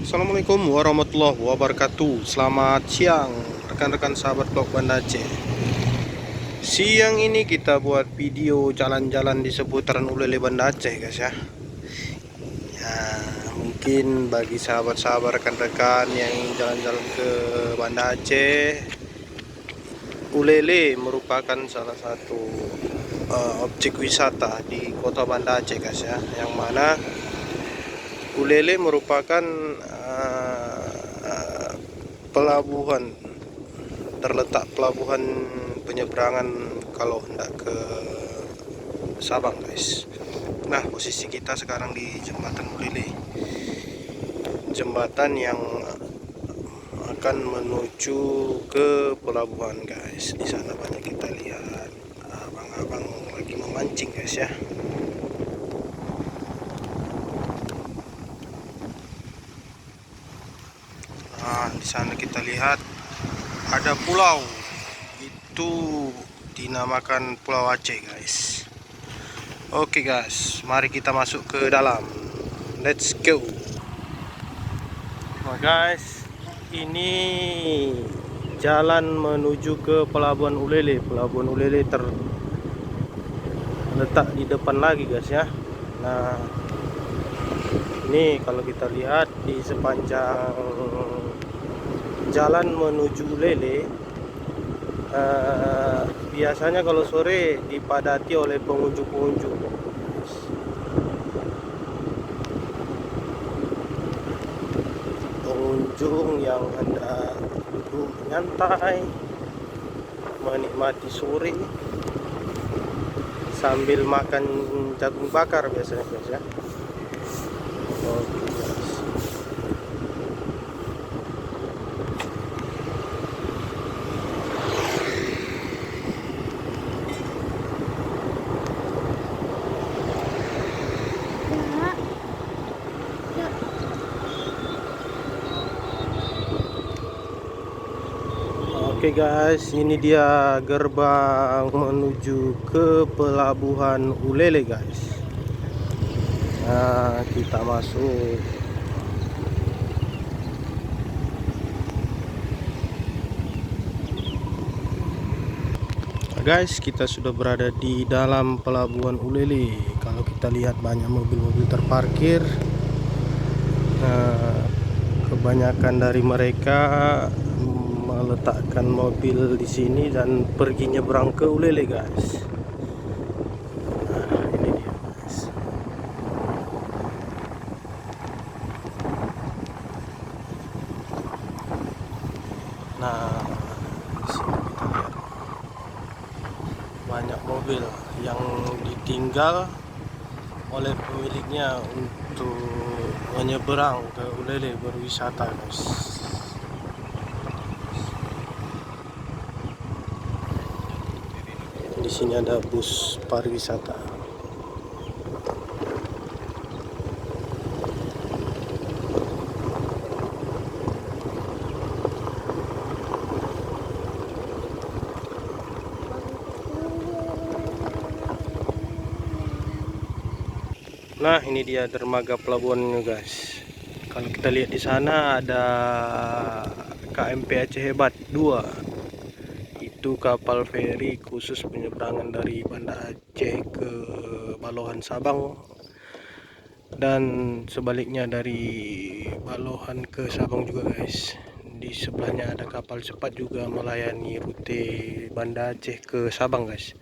Assalamualaikum warahmatullahi wabarakatuh. Selamat siang rekan-rekan sahabat vlog Banda Aceh. Siang ini kita buat video jalan-jalan di seputaran Ulele Banda Aceh guys ya. Ya, mungkin bagi sahabat-sahabat rekan-rekan yang jalan-jalan ke Banda Aceh, Ulele merupakan salah satu objek wisata di kota Banda Aceh guys ya, yang mana Ulele merupakan pelabuhan, terletak pelabuhan penyeberangan kalau hendak ke Sabang guys. Nah, posisi kita sekarang di jembatan Ulele, jembatan yang akan menuju ke pelabuhan guys. Di sana banyak kita lihat abang-abang lagi memancing guys ya. Nah, di sana kita lihat ada pulau, itu dinamakan Pulau Aceh guys. Oke guys, mari kita masuk ke dalam. Let's go. Nah guys, ini jalan menuju ke Pelabuhan Ulele. Pelabuhan Ulele terletak di depan lagi guys ya. Nah, ini kalau kita lihat di sepanjang jalan menuju Ulele, biasanya kalau sore dipadati oleh pengunjung-pengunjung. Pengunjung yang hendak duduk nyantai, menikmati sore sambil makan jagung bakar biasanya guys ya. Oke guys. Oke guys, ini dia gerbang menuju ke Pelabuhan Ulele guys. Nah, kita masuk. Nah, guys, kita sudah berada di dalam Pelabuhan Ulele. Kalau kita lihat banyak mobil-mobil terparkir. Nah, kebanyakan dari mereka meletakkan mobil di sini dan pergi nyebrang ke Ulele guys. Nah, ini dia guys. Nah, di sini kita lihat banyak mobil yang ditinggal oleh pemiliknya untuk menyeberang ke Ulele berwisata guys. Di sini ada bus pariwisata. Nah, ini dia dermaga pelabuhannya guys. Kalau kita lihat di sana ada KMP Aceh Hebat 2. Itu kapal feri khusus penyeberangan dari Banda Aceh ke Balohan Sabang, dan sebaliknya dari Balohan ke Sabang juga guys. Di sebelahnya ada kapal cepat juga melayani rute Banda Aceh ke Sabang guys.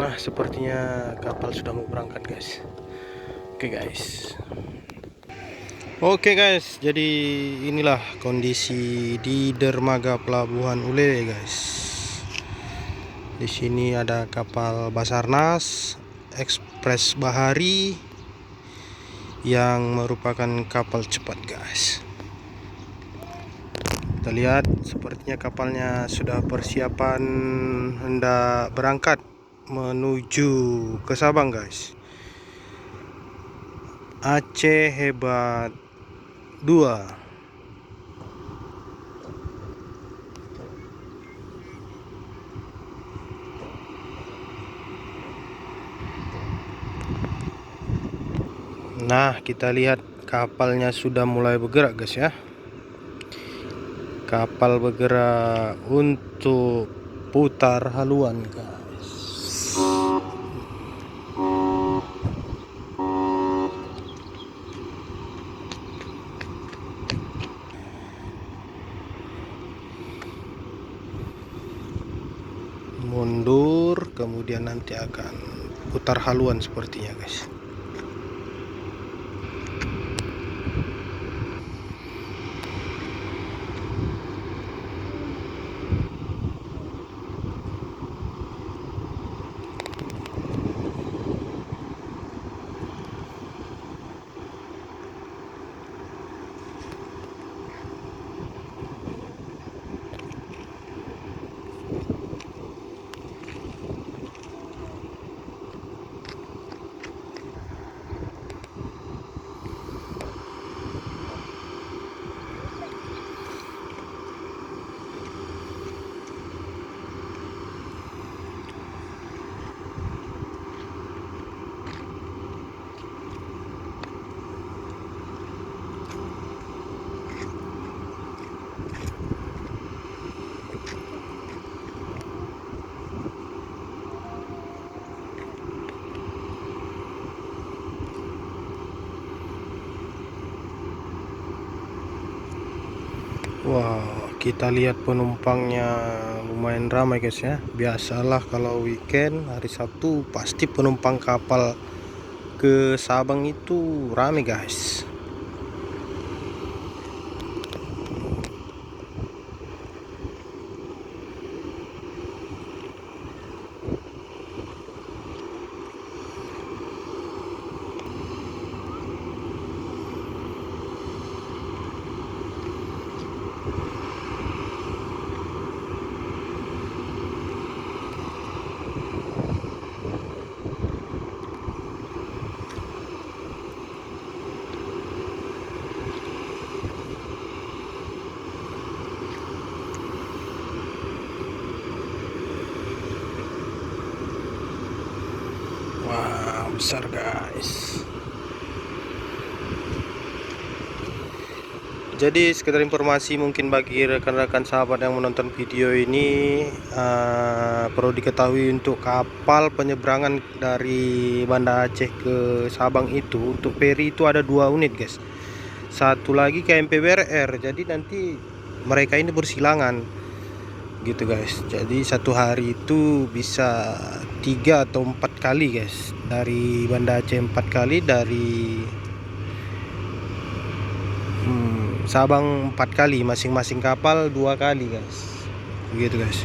Nah, sepertinya kapal sudah mau berangkat guys. Oke guys, jadi inilah kondisi di dermaga pelabuhan Ulele guys. Di sini ada kapal Basarnas Ekspres Bahari yang merupakan kapal cepat guys. Kita lihat sepertinya kapalnya sudah persiapan hendak berangkat menuju ke Sabang guys. Aceh Hebat 2. Nah, kita lihat kapalnya sudah mulai bergerak guys ya. Kapal bergerak untuk putar haluan guys. Mundur, kemudian nanti akan putar haluan sepertinya guys. Wow, kita lihat penumpangnya lumayan ramai guys ya. Biasalah kalau weekend hari Sabtu pasti penumpang kapal ke Sabang itu ramai guys. Wah, besar guys. Jadi sekedar informasi mungkin bagi rekan-rekan sahabat yang menonton video ini, perlu diketahui untuk kapal penyeberangan dari Banda Aceh ke Sabang itu untuk feri itu ada 2 unit guys. Satu lagi KMP BRR. Jadi nanti mereka ini bersilangan gitu guys. Jadi satu hari itu bisa 3 atau 4 kali guys. Dari Banda Aceh 4 kali, dari Sabang 4 kali, masing-masing kapal 2 kali guys. Begitu guys.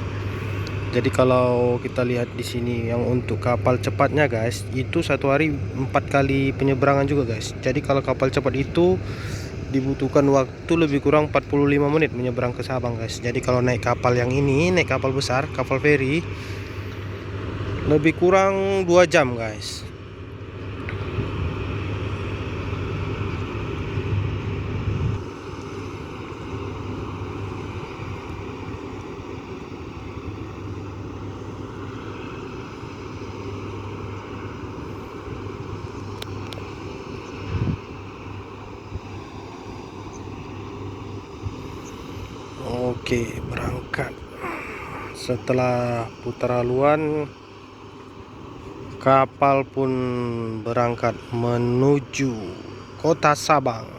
Jadi kalau kita lihat di sini yang untuk kapal cepatnya guys, itu satu hari 4 kali penyeberangan juga guys. Jadi kalau kapal cepat itu dibutuhkan waktu lebih kurang 45 menit menyeberang ke Sabang guys. Jadi kalau naik kapal yang ini, naik kapal besar, kapal feri, lebih kurang 2 jam guys. Oke, berangkat. Setelah putar haluan, kapal pun berangkat menuju kota Sabang.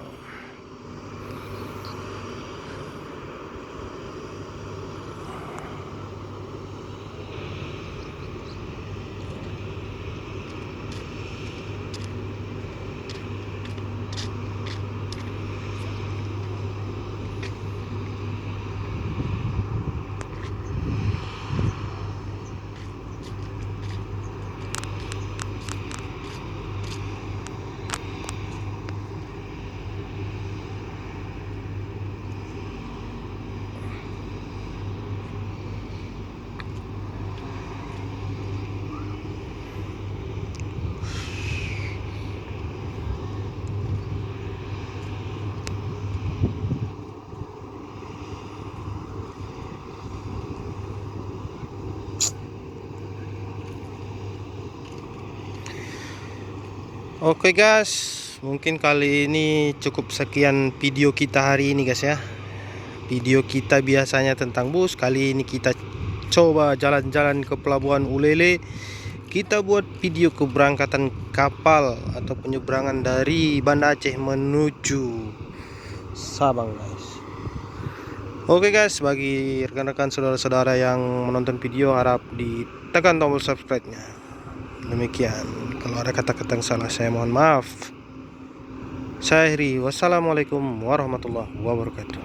Oke guys, mungkin kali ini cukup sekian video kita hari ini guys ya. Video kita biasanya tentang bus, kali ini kita coba jalan-jalan ke Pelabuhan Ulele. Kita buat video keberangkatan kapal atau penyeberangan dari Banda Aceh menuju Sabang guys. Oke guys, bagi rekan-rekan saudara-saudara yang menonton video, harap ditekan tombol subscribe-nya. Demikian, kalau ada kata-kata yang salah saya mohon maaf. Saya akhiri, wassalamualaikum warahmatullahi wabarakatuh.